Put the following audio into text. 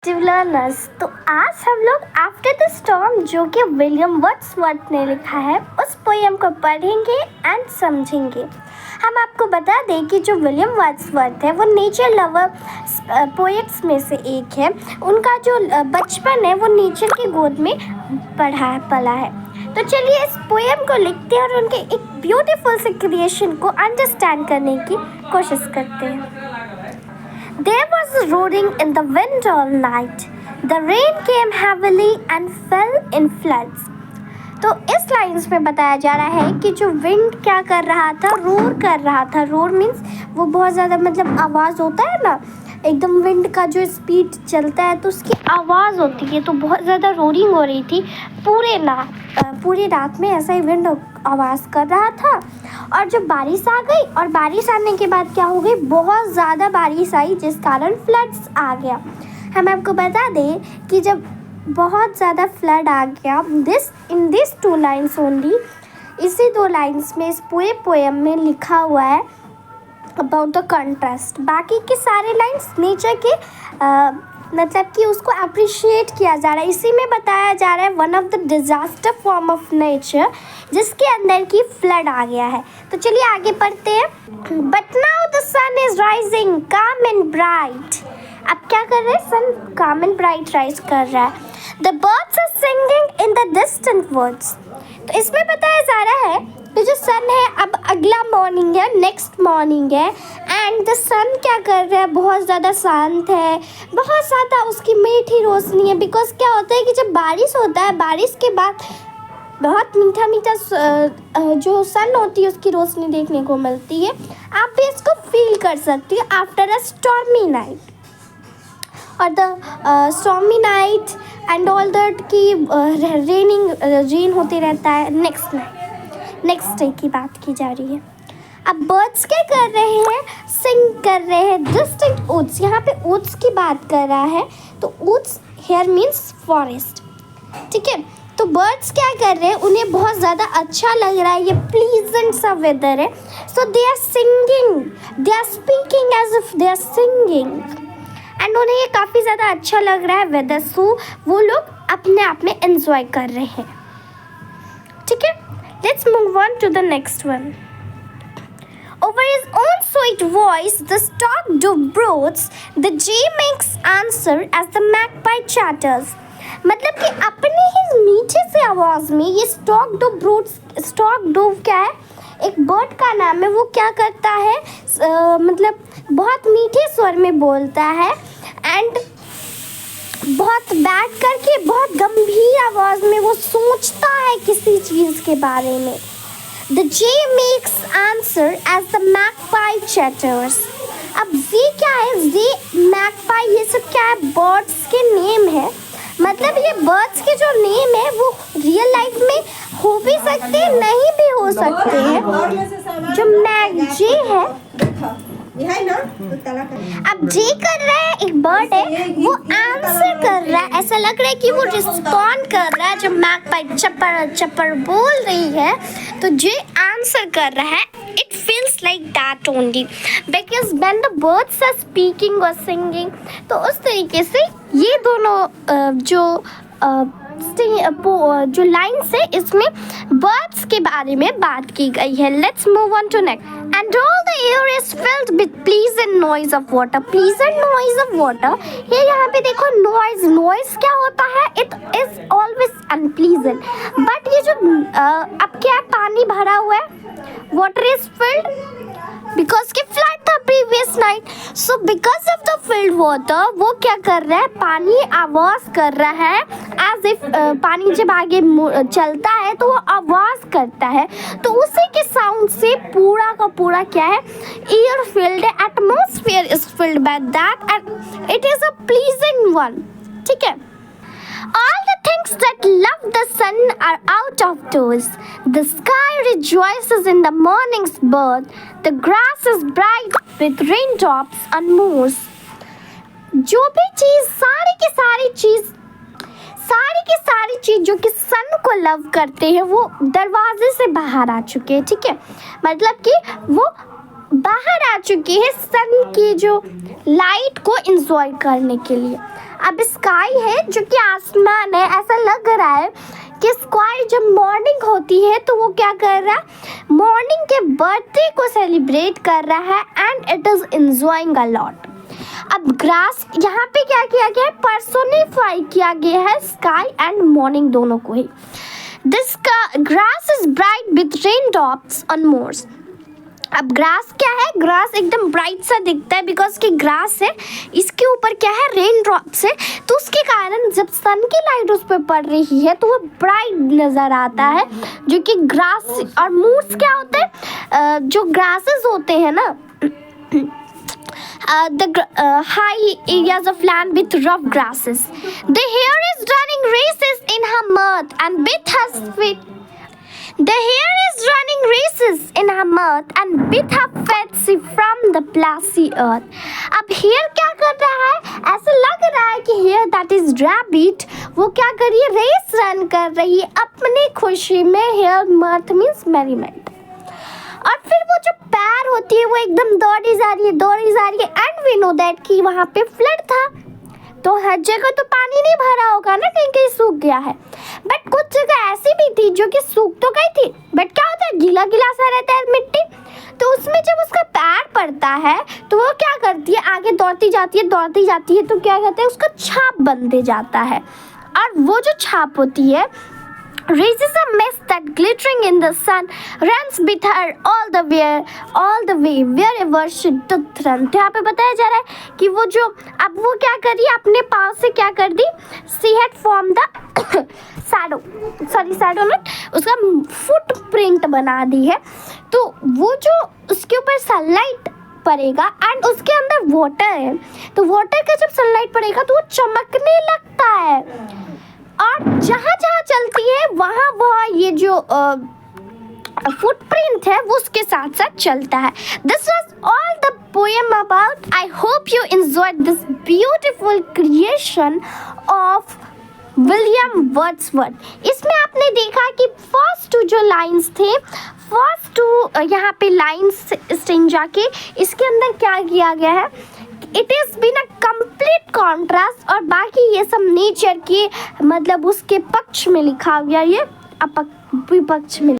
Active learners. तो आज हम लोग आफ्टर द स्टॉर्म जो कि विलियम वर्ड्सवर्थ ने लिखा है उस पोएम को पढ़ेंगे एंड समझेंगे। हम आपको बता दें कि जो विलियम वर्ड्सवर्थ है वो नेचर लवर पोएट्स में से एक है। उनका जो बचपन है वो नेचर की गोद में पला है। तो चलिए इस पोएम को लिखते हैं और उनके एक ब्यूटीफुल से क्रिएशन को अंडरस्टैंड करने की कोशिश करते हैं। There was roaring in the wind all night. The rain came heavily and fell in floods. तो इस लाइन्स में बताया जा रहा है कि जो विंड क्या कर रहा था, रोर कर रहा था। रोर मीन्स वो बहुत ज़्यादा मतलब आवाज़ होता है ना, एकदम विंड का जो स्पीड चलता है तो उसकी आवाज़ होती है। तो बहुत ज़्यादा रोरिंग हो रही थी पूरी रात में ऐसा ही विंड आवाज़ कर रहा था। और जब बारिश आ गई और बारिश आने के बाद क्या हो गई, बहुत ज़्यादा बारिश आई जिस कारण फ्लड्स आ गया। हम आपको बता दें कि जब बहुत ज़्यादा फ्लड आ गया इन दिस 2 लाइन्स ओनली, इसी 2 लाइन्स में इस पूरे पोएम में लिखा हुआ है अबाउट द कंट्रास्ट। बाकी के सारे लाइन्स नेचर के मतलब कि उसको अप्रिशिएट किया जा रहा है। इसी में बताया जा रहा है one of the disaster form of nature जिसके अंदर की फ्लड आ गया है। तो चलिए आगे पढ़ते हैं। But now the sun is rising calm and bright. अब क्या कर रहे हैं, सन काम एंड ब्राइट राइज कर रहा है। The birds are singing in the distant woods. तो इसमें बताया जा रहा है कि जो सन है अब अगला मॉर्निंग है, नेक्स्ट मॉर्निंग है एंड द सन क्या कर रहा है, बहुत ज़्यादा शांत है, बहुत ज़्यादा उसकी मीठी रोशनी है। बिकॉज क्या होता है कि जब बारिश होता है, बारिश के बाद बहुत मीठा मीठा जो सन होती है उसकी रोशनी देखने को मिलती है। आप भी इसको फील कर सकती हो आफ्टर अ स्टॉर्मी नाइट। और the stormy night and all that की रेन होते रहता है। नेक्स्ट डे की बात की जा रही है। अब बर्ड्स क्या कर रहे हैं, सिंग कर रहे हैं डिस्टिंक्ट वुड्स। यहाँ पे वुड्स की बात कर रहा है, तो वुड्स हेयर मीन्स फॉरेस्ट, ठीक है। तो बर्ड्स क्या कर रहे हैं, उन्हें बहुत ज़्यादा अच्छा लग रहा है, ये प्लीजेंट सा वेदर है। So they are singing, they are speaking as if they are singing and उन्हें ये काफ़ी ज़्यादा अच्छा लग रहा है वेदर। सो वो लोग अपने आप में एंजॉय कर रहे हैं, ठीक है। Let's move on to the next one. Over his own sweet voice, the stork dove broods, the jay makes answer as the magpie chatters. मतलब कि अपने ही मीठे से आवाज़ में ये stock dove breeds, stock dove क्या है, एक बर्ड का नाम है। वो क्या करता है, मतलब बहुत मीठे स्वर में बोलता है एंड बहुत बैठ करके बहुत गंभीर आवाज़ में वो सोचता है किसी चीज़ के बारे में। The jay makes answer as the magpie chatters. अब जे क्या है, जे magpie ये सब क्या है, बर्ड्स के नेम है। मतलब ये बर्ड्स के जो नेम है वो रियल लाइफ में हो भी सकते हैं, नहीं भी हो सकते हैं। जो जे है अब जे कर रहा है, एक बर्ड है वो आंसर कर रहा है, ऐसा लग रहा है कि वो रिस्पॉन्ड कर रहा है। जब मैगपाई चप्पर चप्पर बोल रही है तो जे आंसर कर रहा है। It feels like that only because when the birds are speaking और सिंगिंग। तो उस तरीके से ये दोनों जो लाइन्स है इसमें बर्ड्स के बारे में बात की गई है। Let's move on to next. And all the air is filled with pleasant noise of water. Pleasant noise of water, ये यहाँ पे देखो नॉइज क्या होता है, it is always unpleasant. But ये जो अब क्या है, पानी भरा हुआ है, वाटर इज फिल्ड बिकॉज की फ्लड था previous night. So because of the filled water वो क्या कर रहा है, पानी आवाज़ कर रहा है एज इफ पानी जब आगे चलता है तो वो आवाज़ करता है। तो उसी के साउंड से पूरा का पूरा क्या है, एयर फिल्ड है, atmosphere is filled by that and it is a pleasant one, ठीक है। All the things that love the sun are out of doors. The sky rejoices in the morning's birth. The grass is bright with raindrops on moors. जो भी चीज़, सारी की सारी चीज़ जो कि सन को लव करते हैं वो दरवाजे से बाहर आ चुके हैं, ठीक है। मतलब कि वो बाहर आ चुके हैं सन की जो लाइट को एंजॉय करने के लिए। अब स्काई है जो कि आसमान है, ऐसा लग रहा है कि स्काई जब मॉर्निंग होती है तो वो क्या कर रहा है, मॉर्निंग के बर्थडे को सेलिब्रेट कर रहा है and it is enjoying a lot. अब ग्रास यहाँ पे क्या किया गया है, पर्सोनिफाई किया गया है स्काई एंड मॉर्निंग दोनों को ही। This grass is bright with rain drops on morns. अब ग्रास क्या है, ग्रास एकदम ब्राइट सा दिखता है बिकॉज कि ग्रास है, इसके ऊपर क्या है, रेन ड्रॉप्स है, तो उसके कारण जब सन की लाइट उस पर पड़ रही है तो वो ब्राइट नज़र आता है। जो कि ग्रास और मूस क्या होता है, जो ग्रासेस होते हैं ना, the high areas of land with rough grasses. The hare is running races in her mouth and bit her feet. The hare is running races in her mouth and bit her fancy from the plassy earth. अब hare क्या कर रहा है, ऐसा लग रहा है कि hare that is rabbit वो क्या कर रही है, रेस रन कर रही है अपनी खुशी में। hare mirth means merriment। और फिर वो जो पैर होती है वो एकदम दौड़ी जा रही है एंड वी नो दैट कि वहाँ पे फ्लड था, तो हर जगह तो पानी नहीं भरा होगा ना, कहीं कहीं सूख गया है, बट कुछ जगह ऐसी भी थी जो कि सूख तो गई थी, बट क्या होता है, गीला गीला सा रहता है मिट्टी, तो उसमें जब उसका पैर पड़ता है तो वो क्या करती है, आगे दौड़ती जाती है तो क्या कहते हैं, उसका छाप बनते जाता है। और वो जो छाप होती है raises a mist that glittering in the sun runs with her all the way wherever she doth run। तो यहाँ पे बताया जा रहा है कि वो जो अब वो क्या कर रही है, अपने पाँव से क्या कर दी, she had formed the shadow not, उसका फुटप्रिंट बना दी है। तो वो जो उसके ऊपर सनलाइट पड़ेगा एंड उसके अंदर वाटर है, तो वाटर का जब सनलाइट पड़ेगा तो वो चमकने लगता है, और जहाँ जहाँ चलती है वहाँ वहाँ ये जो फुटप्रिंट है वो उसके साथ साथ चलता है। This was all the poem about. I hope you enjoyed this beautiful creation of William Wordsworth. इसमें आपने देखा कि फर्स्ट टू जो लाइंस थे, फर्स्ट टू यहाँ पे लाइंस स्ट्रिंग जाके इसके अंदर क्या किया गया है, it is been a complete contrast, और बाकी ये सब नेचर के मतलब उसके पक्ष में लिखा गया, ये विपक्ष में।